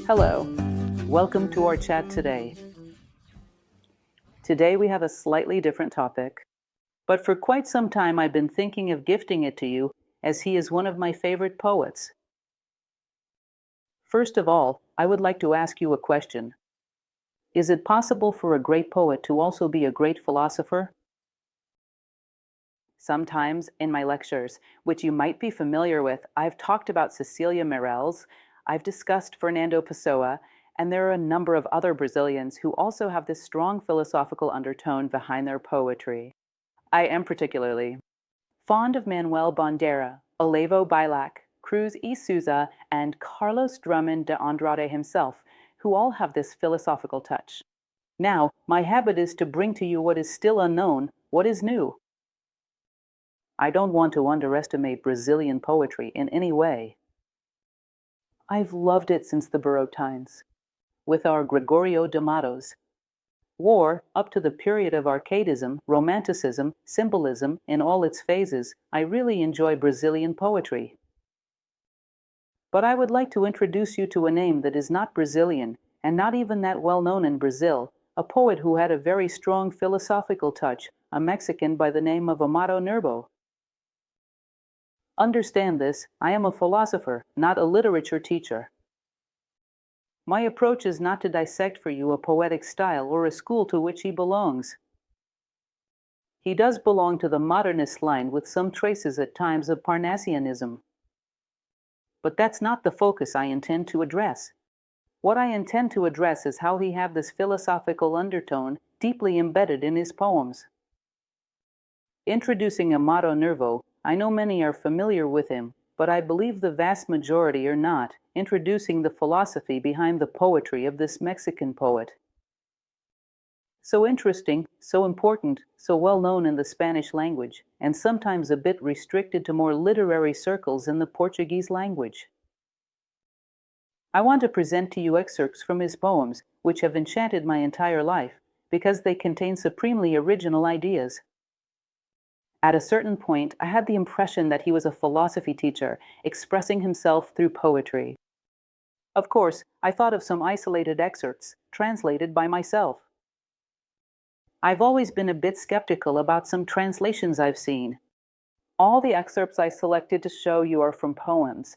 Hello, welcome to our chat today. Today we have a slightly different topic, but for quite some time I've been thinking of gifting it to you as he is one of my favorite poets. First of all, I would like to ask you a question. Is it possible for a great poet to also be a great philosopher? Sometimes in my lectures, which you might be familiar with, I've talked about Cecilia Meirelles, I've discussed Fernando Pessoa, and there are a number of other Brazilians who also have this strong philosophical undertone behind their poetry. I am particularly fond of Manuel Bandeira, Olavo Bilac, Cruz e Souza, and Carlos Drummond de Andrade himself, who all have this philosophical touch. Now, my habit is to bring to you what is still unknown, what is new. I don't want to underestimate Brazilian poetry in any way. I've loved it since the Baroque times, with our Gregorio de Matos. War, up to the period of archaism, romanticism, symbolism in all its phases, I really enjoy Brazilian poetry. But I would like to introduce you to a name that is not Brazilian, and not even that well known in Brazil, a poet who had a very strong philosophical touch, a Mexican by the name of Amado Nervo. Understand this, I am a philosopher, not a literature teacher. My approach is not to dissect for you a poetic style or a school to which he belongs. He does belong to the modernist line with some traces at times of Parnassianism. But that's not the focus I intend to address. What I intend to address is how he had this philosophical undertone deeply embedded in his poems. Introducing Amado Nervo, I know many are familiar with him, but I believe the vast majority are not, introducing the philosophy behind the poetry of this Mexican poet. So interesting, so important, so well known in the Spanish language, and sometimes a bit restricted to more literary circles in the Portuguese language. I want to present to you excerpts from his poems, which have enchanted my entire life, because they contain supremely original ideas. At a certain point, I had the impression that he was a philosophy teacher, expressing himself through poetry. Of course, I thought of some isolated excerpts, translated by myself. I've always been a bit skeptical about some translations I've seen. All the excerpts I selected to show you are from poems,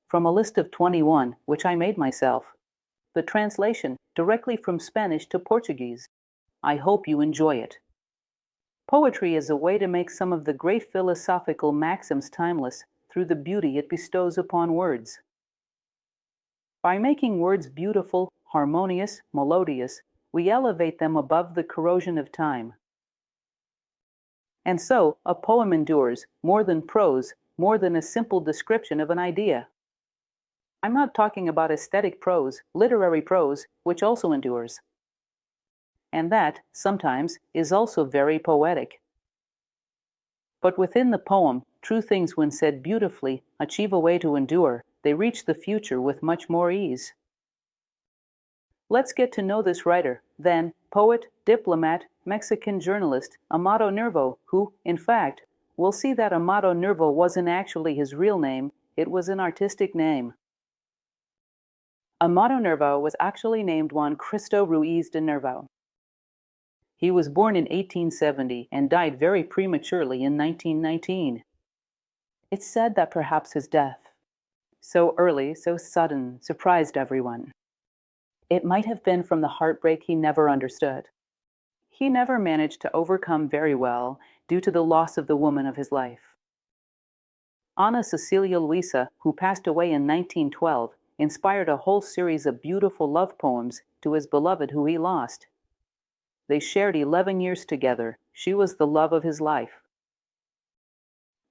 from a list of 21, which I made myself. The translation, directly from Spanish to Portuguese. I hope you enjoy it. Poetry is a way to make some of the great philosophical maxims timeless through the beauty it bestows upon words. By making words beautiful, harmonious, melodious, we elevate them above the corrosion of time. And so, a poem endures more than prose, more than a simple description of an idea. I'm not talking about aesthetic prose, literary prose, which also endures. And that, sometimes, is also very poetic. But within the poem, true things, when said beautifully, achieve a way to endure. They reach the future with much more ease. Let's get to know this writer, then poet, diplomat, Mexican journalist, Amado Nervo, who, in fact, we'll see that Amado Nervo wasn't actually his real name, it was an artistic name. Amado Nervo was actually named Juan Cristo Ruiz de Nervo. He was born in 1870 and died very prematurely in 1919. It's said that perhaps his death, so early, so sudden, surprised everyone. It might have been from the heartbreak he never understood. He never managed to overcome very well due to the loss of the woman of his life. Ana Cecilia Luisa, who passed away in 1912, inspired a whole series of beautiful love poems to his beloved who he lost. They shared 11 years together. She was the love of his life.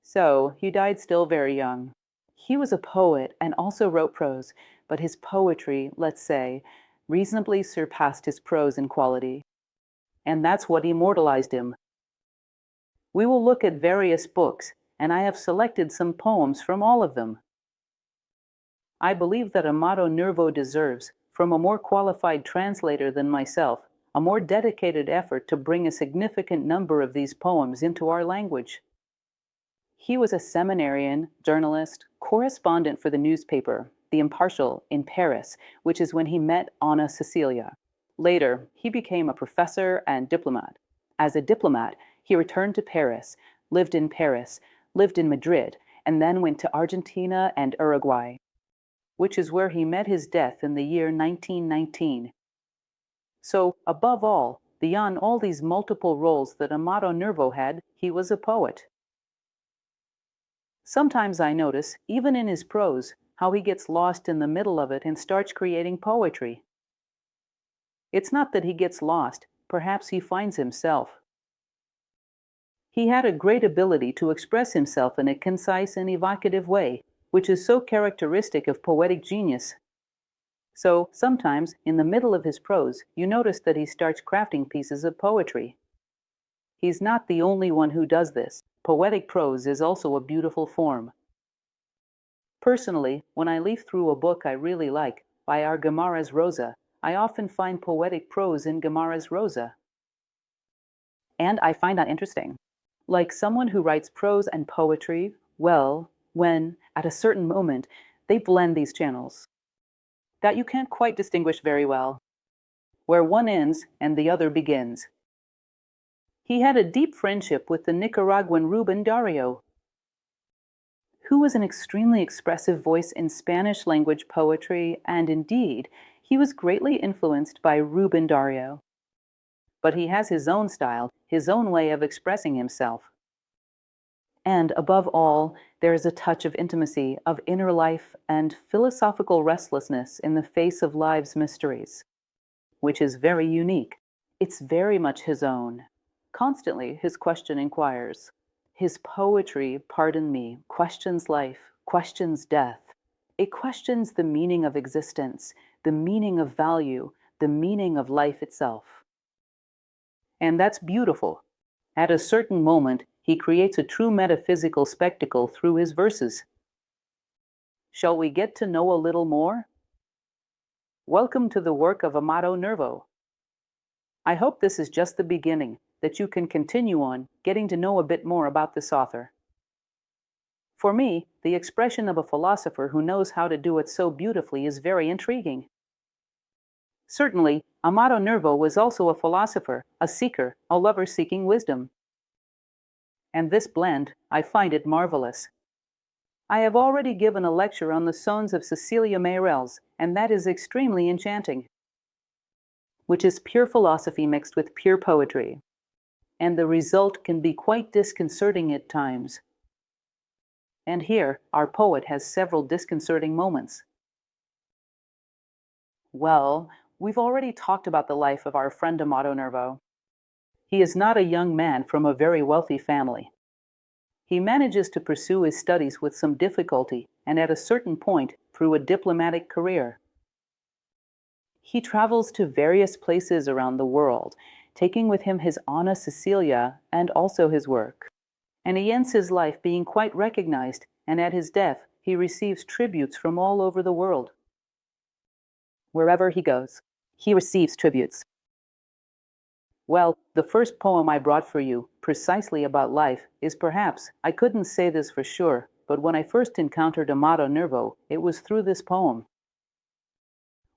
So, he died still very young. He was a poet and also wrote prose, but his poetry, let's say, reasonably surpassed his prose in quality. And that's what immortalized him. We will look at various books, and I have selected some poems from all of them. I believe that Amado Nervo deserves, from a more qualified translator than myself, a more dedicated effort to bring a significant number of these poems into our language. He was a seminarian, journalist, correspondent for the newspaper, the Impartial, in Paris, which is when he met Anna Cecilia. Later, he became a professor and diplomat. As a diplomat, he returned to Paris, Paris, lived in Madrid, and then went to Argentina and Uruguay, which is where he met his death in the year 1919. So, above all, beyond all these multiple roles that Amado Nervo had, he was a poet. Sometimes I notice, even in his prose, how he gets lost in the middle of it and starts creating poetry. It's not that he gets lost, perhaps he finds himself. He had a great ability to express himself in a concise and evocative way, which is so characteristic of poetic genius. So, sometimes, in the middle of his prose, you notice that he starts crafting pieces of poetry. He's not the only one who does this. Poetic prose is also a beautiful form. Personally, when I leaf through a book I really like, by our Guimarães Rosa, I often find poetic prose in Guimarães Rosa. And I find that interesting. Like someone who writes prose and poetry, well, when, at a certain moment, they blend these channels, that you can't quite distinguish very well, where one ends and the other begins. He had a deep friendship with the Nicaraguan Rubén Dario, who was an extremely expressive voice in Spanish language poetry, and indeed, he was greatly influenced by Rubén Dario. But he has his own style, his own way of expressing himself. And above all, there is a touch of intimacy, of inner life, and philosophical restlessness in the face of life's mysteries, which is very unique. It's very much his own. Constantly, his question inquires. His poetry, pardon me, questions life, questions death. It questions the meaning of existence, the meaning of value, the meaning of life itself. And that's beautiful. At a certain moment, he creates a true metaphysical spectacle through his verses. Shall we get to know a little more? Welcome to the work of Amado Nervo. I hope this is just the beginning, that you can continue on getting to know a bit more about this author. For me, the expression of a philosopher who knows how to do it so beautifully is very intriguing. Certainly, Amado Nervo was also a philosopher, a seeker, a lover seeking wisdom. And this blend, I find it marvelous. I have already given a lecture on the Sons of Cecilia Meirelles, and that is extremely enchanting, which is pure philosophy mixed with pure poetry. And the result can be quite disconcerting at times. And here, our poet has several disconcerting moments. Well, we've already talked about the life of our friend Amado Nervo. He is not a young man from a very wealthy family. He manages to pursue his studies with some difficulty and at a certain point through a diplomatic career. He travels to various places around the world, taking with him his Anna Cecilia and also his work. And he ends his life being quite recognized, and at his death he receives tributes from all over the world. Wherever he goes, he receives tributes. Well, the first poem I brought for you, precisely about life, is perhaps, I couldn't say this for sure, but when I first encountered Amado Nervo, it was through this poem,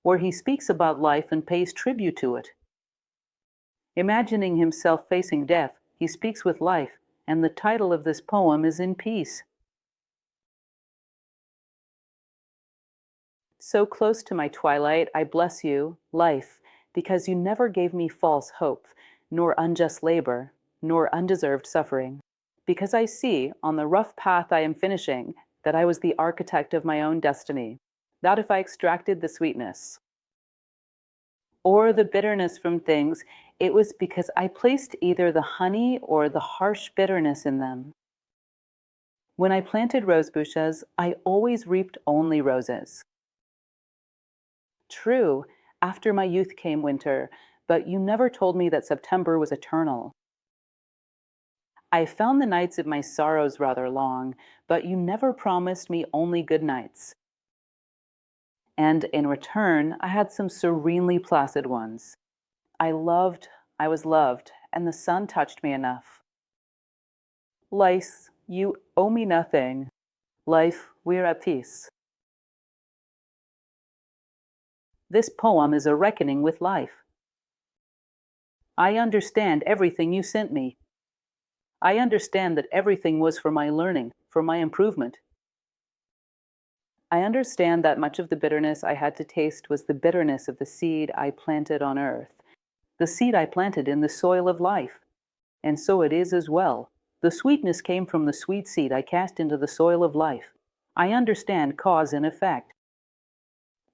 where he speaks about life and pays tribute to it. Imagining himself facing death, he speaks with life, and the title of this poem is In Peace. So close to my twilight, I bless you, life, because you never gave me false hope, nor unjust labor, nor undeserved suffering. Because I see, on the rough path I am finishing, that I was the architect of my own destiny, not if I extracted the sweetness or the bitterness from things, it was because I placed either the honey or the harsh bitterness in them. When I planted rose bushes, I always reaped only roses. True, after my youth came winter, but you never told me that September was eternal. I found the nights of my sorrows rather long, but you never promised me only good nights. And in return, I had some serenely placid ones. I was loved, and the sun touched me enough. Lice, you owe me nothing. Life, we're at peace. This poem is a reckoning with life. I understand everything you sent me. I understand that everything was for my learning, for my improvement. I understand that much of the bitterness I had to taste was the bitterness of the seed I planted on earth, the seed I planted in the soil of life. And so it is as well. The sweetness came from the sweet seed I cast into the soil of life. I understand cause and effect.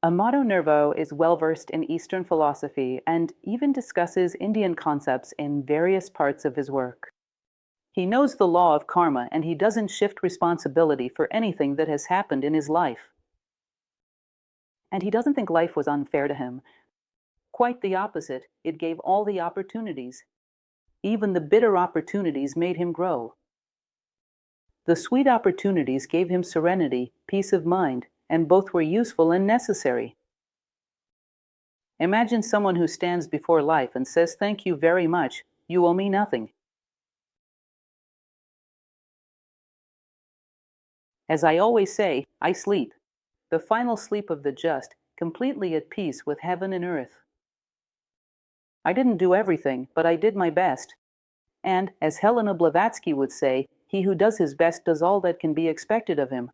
Amado Nervo is well versed in Eastern philosophy and even discusses Indian concepts in various parts of his work. He knows the law of karma and he doesn't shift responsibility for anything that has happened in his life. And he doesn't think life was unfair to him. Quite the opposite, it gave all the opportunities. Even the bitter opportunities made him grow. The sweet opportunities gave him serenity, peace of mind, and both were useful and necessary. Imagine someone who stands before life and says, "Thank you very much, you owe me nothing." As I always say, I sleep, the final sleep of the just, completely at peace with heaven and earth. I didn't do everything, but I did my best. And, as Helena Blavatsky would say, he who does his best does all that can be expected of him.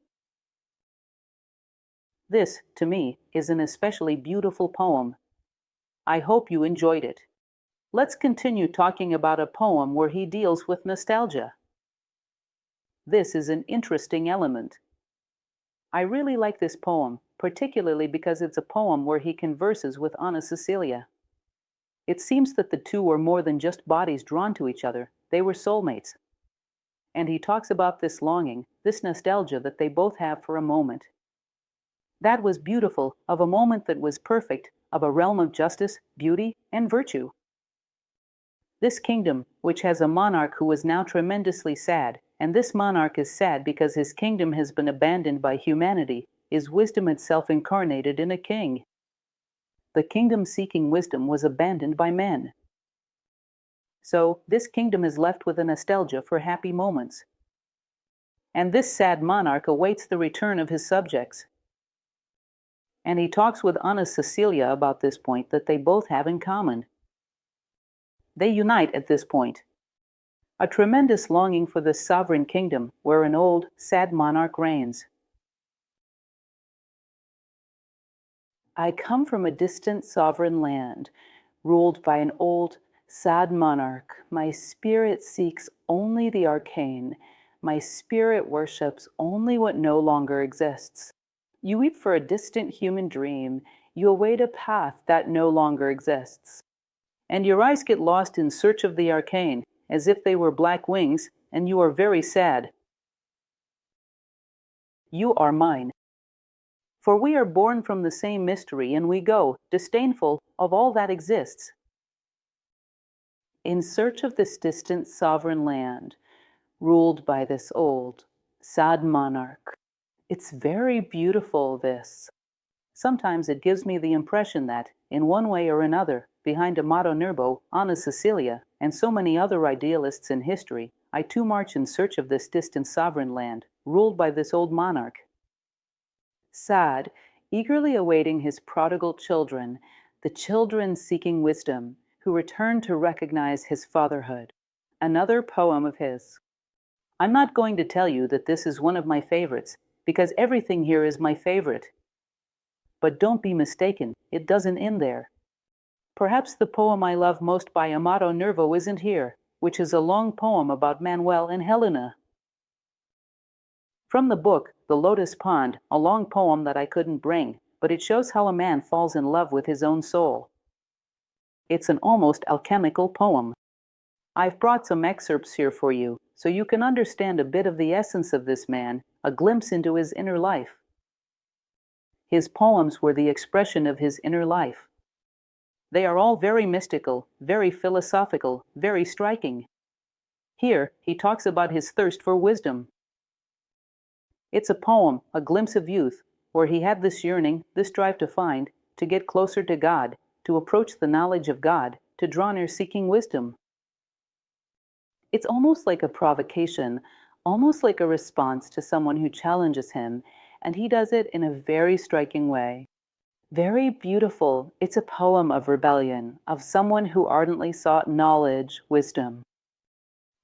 This, to me, is an especially beautiful poem. I hope you enjoyed it. Let's continue talking about a poem where he deals with nostalgia. This is an interesting element. I really like this poem, particularly because it's a poem where he converses with Anna Cecilia. It seems that the two were more than just bodies drawn to each other, they were soulmates. And he talks about this longing, this nostalgia that they both have for a moment. That was beautiful, of a moment that was perfect, of a realm of justice, beauty, and virtue. This kingdom, which has a monarch who is now tremendously sad, and this monarch is sad because his kingdom has been abandoned by humanity, is wisdom itself incarnated in a king. The kingdom seeking wisdom was abandoned by men. So this kingdom is left with a nostalgia for happy moments. And this sad monarch awaits the return of his subjects. And he talks with Anna Cecilia about this point that they both have in common. They unite at this point. A tremendous longing for the sovereign kingdom where an old, sad monarch reigns. I come from a distant sovereign land, ruled by an old, sad monarch. My spirit seeks only the arcane. My spirit worships only what no longer exists. You weep for a distant human dream. You await a path that no longer exists. And your eyes get lost in search of the arcane, as if they were black wings, and you are very sad. You are mine. For we are born from the same mystery, and we go, disdainful of all that exists, in search of this distant sovereign land, ruled by this old, sad monarch. It's very beautiful, this. Sometimes it gives me the impression that, in one way or another, behind Amado Nervo, Anna Cecilia, and so many other idealists in history, I too march in search of this distant sovereign land, ruled by this old monarch. Sad, eagerly awaiting his prodigal children, the children seeking wisdom, who return to recognize his fatherhood. Another poem of his. I'm not going to tell you that this is one of my favorites, because everything here is my favorite. But don't be mistaken, it doesn't end there. Perhaps the poem I love most by Amado Nervo isn't here, which is a long poem about Manuel and Helena. From the book, The Lotus Pond, a long poem that I couldn't bring, but it shows how a man falls in love with his own soul. It's an almost alchemical poem. I've brought some excerpts here for you, so you can understand a bit of the essence of this man, a glimpse into his inner life. His poems were the expression of his inner life. They are all very mystical, very philosophical, very striking. Here, he talks about his thirst for wisdom. It's a poem, a glimpse of youth, where he had this yearning, this drive to find, to get closer to God, to approach the knowledge of God, to draw near seeking wisdom. It's almost like a provocation, almost like a response to someone who challenges him, and he does it in a very striking way. Very beautiful. It's a poem of rebellion, of someone who ardently sought knowledge, wisdom,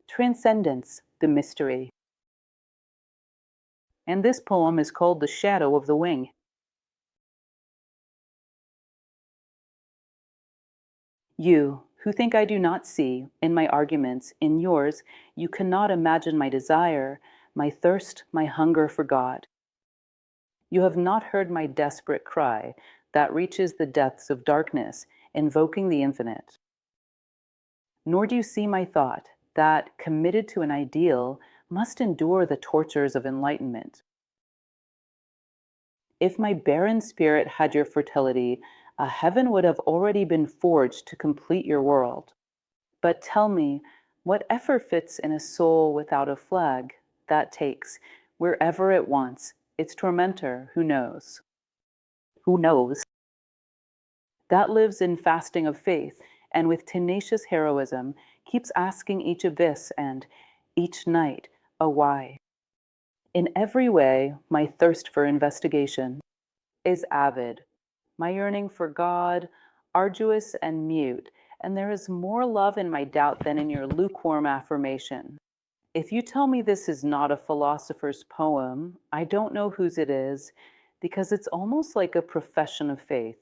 transcendence, the mystery. And this poem is called The Shadow of the Wing. You, who think I do not see, in my arguments, in yours, you cannot imagine my desire, my thirst, my hunger for God. You have not heard my desperate cry that reaches the depths of darkness, invoking the infinite. Nor do you see my thought that, committed to an ideal, must endure the tortures of enlightenment. If my barren spirit had your fertility, a heaven would have already been forged to complete your world. But tell me, what effort fits in a soul without a flag that takes, wherever it wants, its tormentor, who knows? Who knows? That lives in fasting of faith, and with tenacious heroism keeps asking each abyss and each night a why. In every way, my thirst for investigation is avid, my yearning for God arduous and mute, and there is more love in my doubt than in your lukewarm affirmation. If you tell me this is not a philosopher's poem, I don't know whose it is, because it's almost like a profession of faith.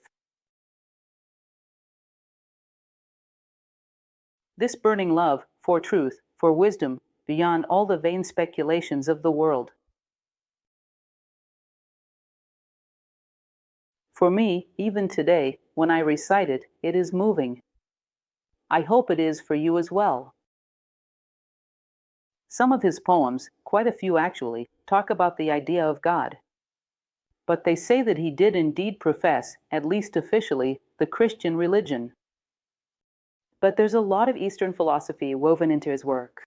This burning love for truth, for wisdom, beyond all the vain speculations of the world. For me, even today, when I recite it, it is moving. I hope it is for you as well. Some of his poems, quite a few actually, talk about the idea of God. But they say that he did indeed profess, at least officially, the Christian religion. But there's a lot of Eastern philosophy woven into his work.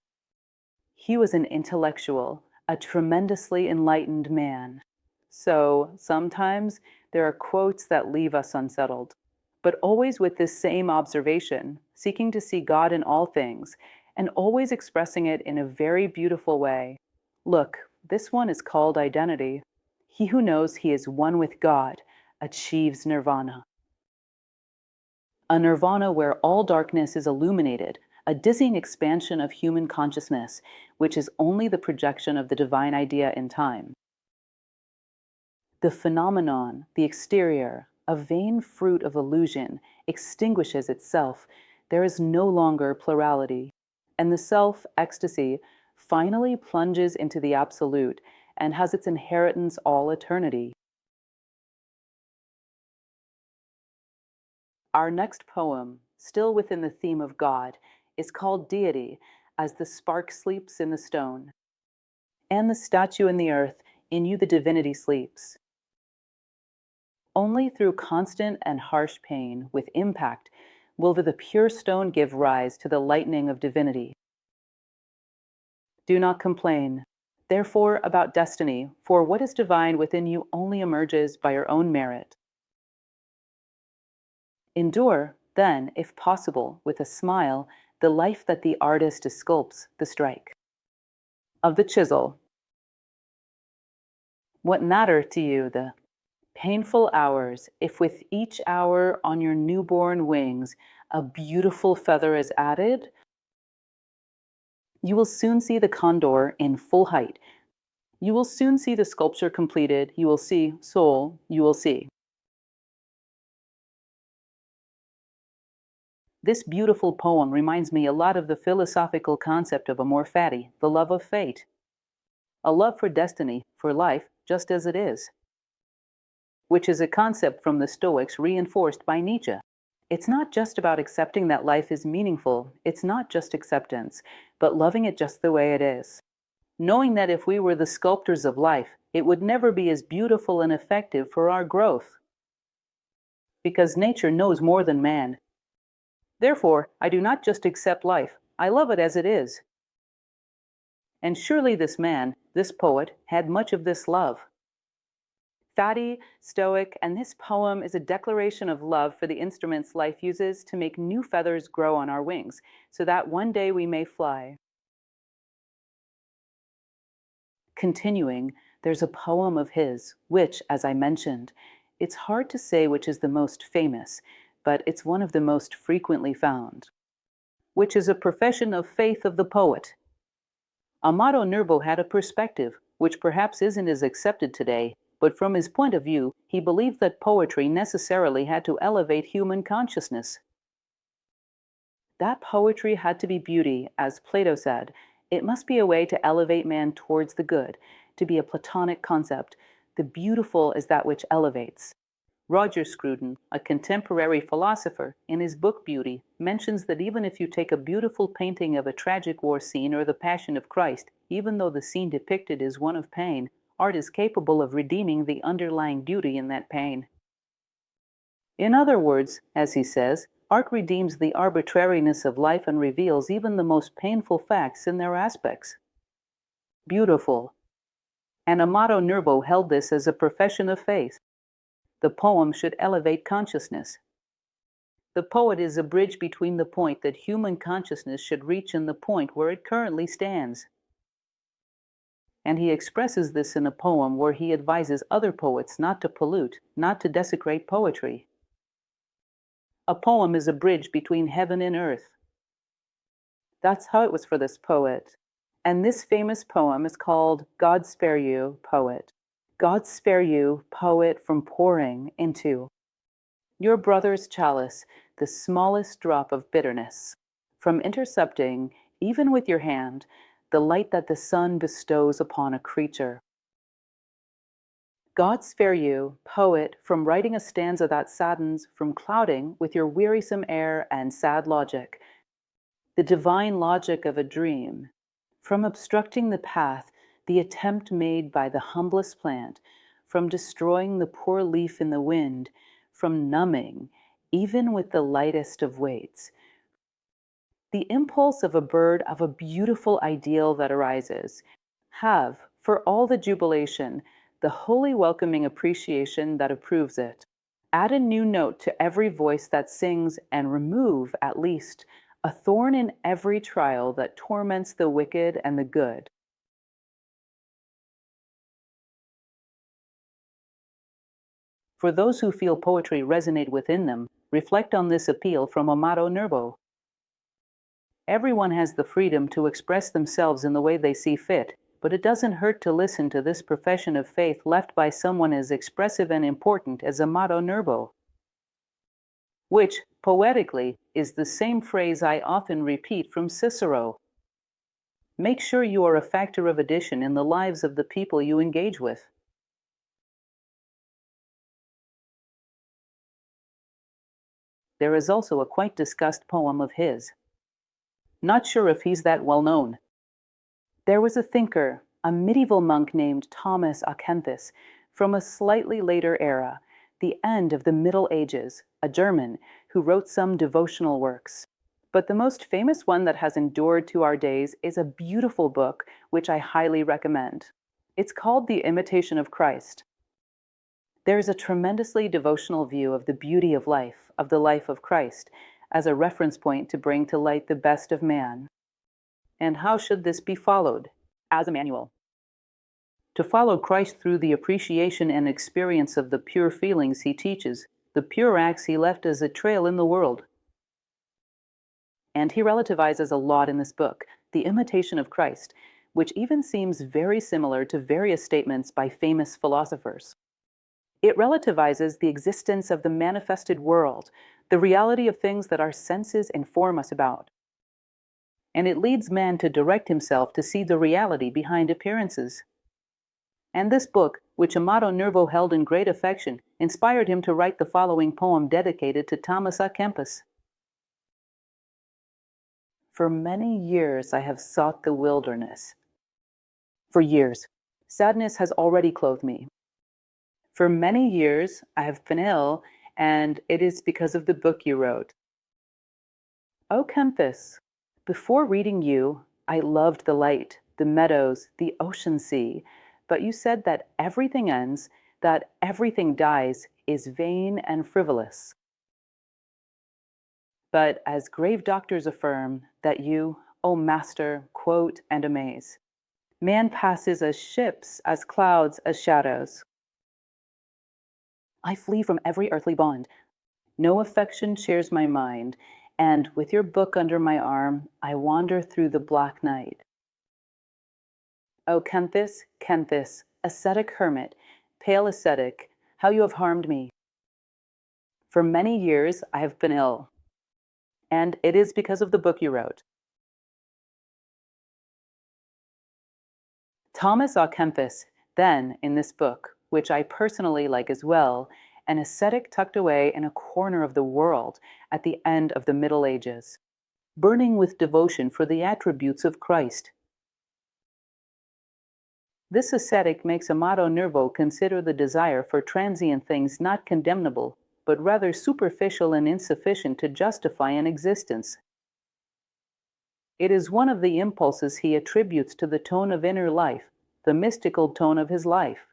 He was an intellectual, a tremendously enlightened man. So sometimes there are quotes that leave us unsettled, but always with this same observation, seeking to see God in all things, and always expressing it in a very beautiful way. Look, this one is called identity. He who knows he is one with God achieves nirvana. A nirvana where all darkness is illuminated, a dizzying expansion of human consciousness, which is only the projection of the divine idea in time. The phenomenon, the exterior, a vain fruit of illusion, extinguishes itself. There is no longer plurality. And the self, ecstasy, finally plunges into the absolute and has its inheritance all eternity. Our next poem, still within the theme of God, is called Deity, as the spark sleeps in the stone, and the statue in the earth, in you the divinity sleeps. Only through constant and harsh pain, with impact, will the pure stone give rise to the lightning of divinity. Do not complain, therefore, about destiny, for what is divine within you only emerges by your own merit. Endure, then, if possible, with a smile, the life that the artist sculpts, the strike of the chisel. What matter to you the painful hours, if with each hour on your newborn wings a beautiful feather is added? You will soon see the condor in full height. You will soon see the sculpture completed. You will see, soul, you will see. This beautiful poem reminds me a lot of the philosophical concept of amor fati, the love of fate. A love for destiny, for life, just as it is, which is a concept from the Stoics reinforced by Nietzsche. It's not just about accepting that life is meaningful. It's not just acceptance, but loving it just the way it is. Knowing that if we were the sculptors of life, it would never be as beautiful and effective for our growth. Because nature knows more than man. Therefore, I do not just accept life, I love it as it is. And surely this man, this poet, had much of this love. Fati, stoic, and this poem is a declaration of love for the instruments life uses to make new feathers grow on our wings, so that one day we may fly. Continuing, there's a poem of his, which, as I mentioned, It's hard to say which is the most famous, but it's one of the most frequently found, which is a profession of faith of the poet. Amado Nervo had a perspective, which perhaps isn't as accepted today, but from his point of view, he believed that poetry necessarily had to elevate human consciousness. That poetry had to be beauty, as Plato said. It must be a way to elevate man towards the good, to be a Platonic concept. The beautiful is that which elevates. Roger Scruton, a contemporary philosopher, in his book Beauty, mentions that even if you take a beautiful painting of a tragic war scene or the Passion of Christ, even though the scene depicted is one of pain, art is capable of redeeming the underlying beauty in that pain. In other words, as he says, art redeems the arbitrariness of life and reveals even the most painful facts in their aspects. Beautiful. And Amado Nervo held this as a profession of faith. The poem should elevate consciousness. The poet is a bridge between the point that human consciousness should reach and the point where it currently stands. And he expresses this in a poem where he advises other poets not to pollute, not to desecrate poetry. A poem is a bridge between heaven and earth. That's how it was for this poet. And this famous poem is called God Spare You, Poet. God spare you, poet, from pouring into your brother's chalice the smallest drop of bitterness, from intercepting, even with your hand, the light that the sun bestows upon a creature. God spare you, poet, from writing a stanza that saddens, from clouding with your wearisome air and sad logic, the divine logic of a dream, from obstructing the path, the attempt made by the humblest plant, from destroying the poor leaf in the wind, from numbing, even with the lightest of weights, the impulse of a bird of a beautiful ideal that arises. Have, for all the jubilation, the holy welcoming appreciation that approves it. Add a new note to every voice that sings, and remove, at least, a thorn in every trial that torments the wicked and the good. For those who feel poetry resonate within them, reflect on this appeal from Amado Nervo. Everyone has the freedom to express themselves in the way they see fit, but it doesn't hurt to listen to this profession of faith left by someone as expressive and important as Amado Nervo. Which, poetically, is the same phrase I often repeat from Cicero. Make sure you are a factor of addition in the lives of the people you engage with. There is also a quite discussed poem of his. Not sure if he's that well known. There was a thinker, a medieval monk named Thomas à Kempis, from a slightly later era, the end of the Middle Ages, a German, who wrote some devotional works. But the most famous one that has endured to our days is a beautiful book which I highly recommend. It's called The Imitation of Christ. There is a tremendously devotional view of the beauty of life, of the life of Christ, as a reference point to bring to light the best of man. And how should this be followed? As a manual. To follow Christ through the appreciation and experience of the pure feelings he teaches, the pure acts he left as a trail in the world. And he relativizes a lot in this book, The Imitation of Christ, which even seems very similar to various statements by famous philosophers. It relativizes the existence of the manifested world, the reality of things that our senses inform us about. And it leads man to direct himself to see the reality behind appearances. And this book, which Amado Nervo held in great affection, inspired him to write the following poem dedicated to Thomas à Kempis. For many years I have sought the wilderness. For years, sadness has already clothed me. For many years I have been ill, and it is because of the book you wrote. O Kempis, before reading you, I loved the light, the meadows, the ocean sea, but you said that everything ends, that everything dies, is vain and frivolous. But as grave doctors affirm, that you, O Master, quote and amaze. Man passes as ships, as clouds, as shadows. I flee from every earthly bond. No affection shares my mind, and with your book under my arm, I wander through the black night. O Canthus, Canthus, ascetic hermit, pale ascetic, how you have harmed me. For many years I have been ill, and it is because of the book you wrote. Thomas à Kempis, then, in this book, which I personally like as well, an ascetic tucked away in a corner of the world at the end of the Middle Ages, burning with devotion for the attributes of Christ. This ascetic makes Amado Nervo consider the desire for transient things not condemnable, but rather superficial and insufficient to justify an existence. It is one of the impulses he attributes to the tone of inner life, the mystical tone of his life.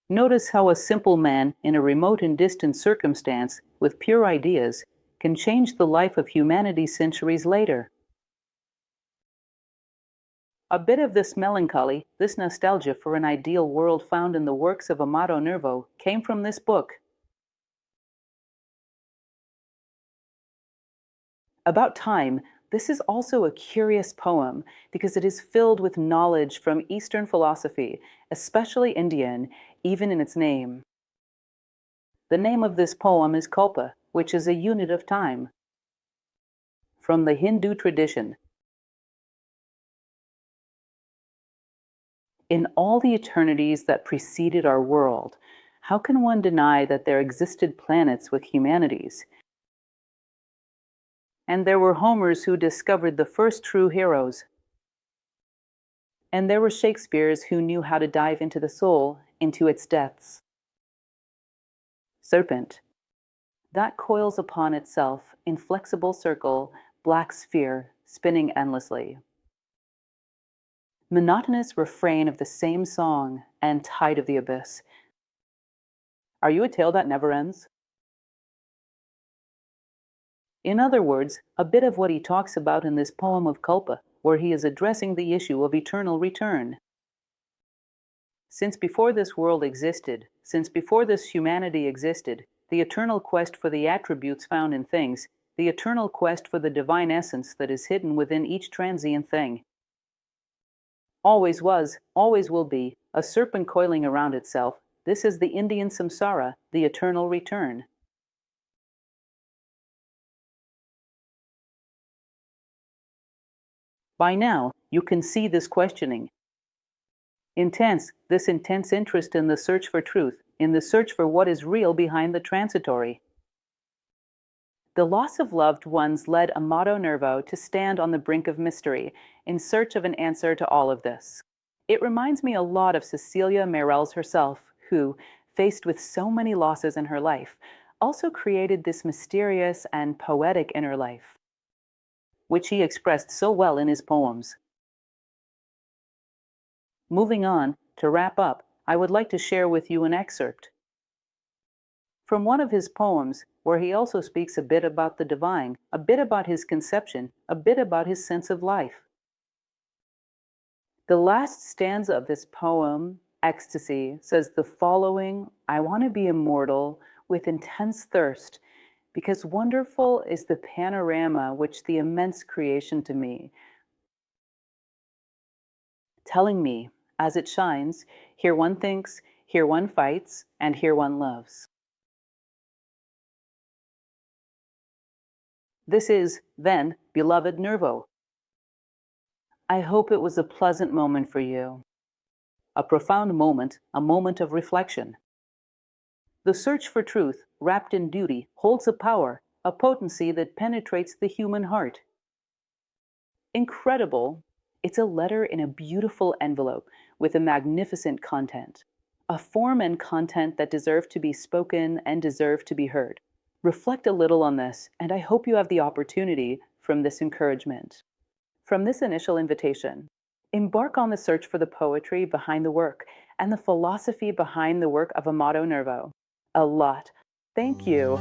Notice how a simple man in a remote and distant circumstance, with pure ideas, can change the life of humanity centuries later. A bit of this melancholy, this nostalgia for an ideal world found in the works of Amado Nervo, came from this book. About time, this is also a curious poem because it is filled with knowledge from Eastern philosophy, especially Indian, even in its name. The name of this poem is Kalpa, which is a unit of time. From the Hindu tradition. In all the eternities that preceded our world, how can one deny that there existed planets with humanities? And there were Homers who discovered the first true heroes. And there were Shakespeares who knew how to dive into the soul, into its depths. Serpent, that coils upon itself, inflexible circle, black sphere, spinning endlessly. Monotonous refrain of the same song, and tide of the abyss. Are you a tale that never ends? In other words, a bit of what he talks about in this poem of Kalpa, where he is addressing the issue of eternal return. Since before this world existed, since before this humanity existed, the eternal quest for the attributes found in things, the eternal quest for the divine essence that is hidden within each transient thing, always was, always will be, a serpent coiling around itself. This is the Indian samsara, the eternal return. By now, you can see this questioning. This intense interest in the search for truth, in the search for what is real behind the transitory. The loss of loved ones led Amado Nervo to stand on the brink of mystery, in search of an answer to all of this. It reminds me a lot of Cecilia Meirelles herself, who, faced with so many losses in her life, also created this mysterious and poetic inner life, which he expressed so well in his poems. Moving on, to wrap up, I would like to share with you an excerpt from one of his poems, where he also speaks a bit about the divine, a bit about his conception, a bit about his sense of life. The last stanza of this poem, Ecstasy, says the following: I want to be immortal with intense thirst, because wonderful is the panorama which the immense creation to me, telling me, as it shines, here one thinks, here one fights, and here one loves. This is, then, beloved Nervo. I hope it was a pleasant moment for you, a profound moment, a moment of reflection. The search for truth, wrapped in duty, holds a power, a potency that penetrates the human heart. Incredible, it's a letter in a beautiful envelope with a magnificent content, a form and content that deserve to be spoken and deserve to be heard. Reflect a little on this, and I hope you have the opportunity from this encouragement. From this initial invitation, embark on the search for the poetry behind the work and the philosophy behind the work of Amado Nervo. A lot. Thank you.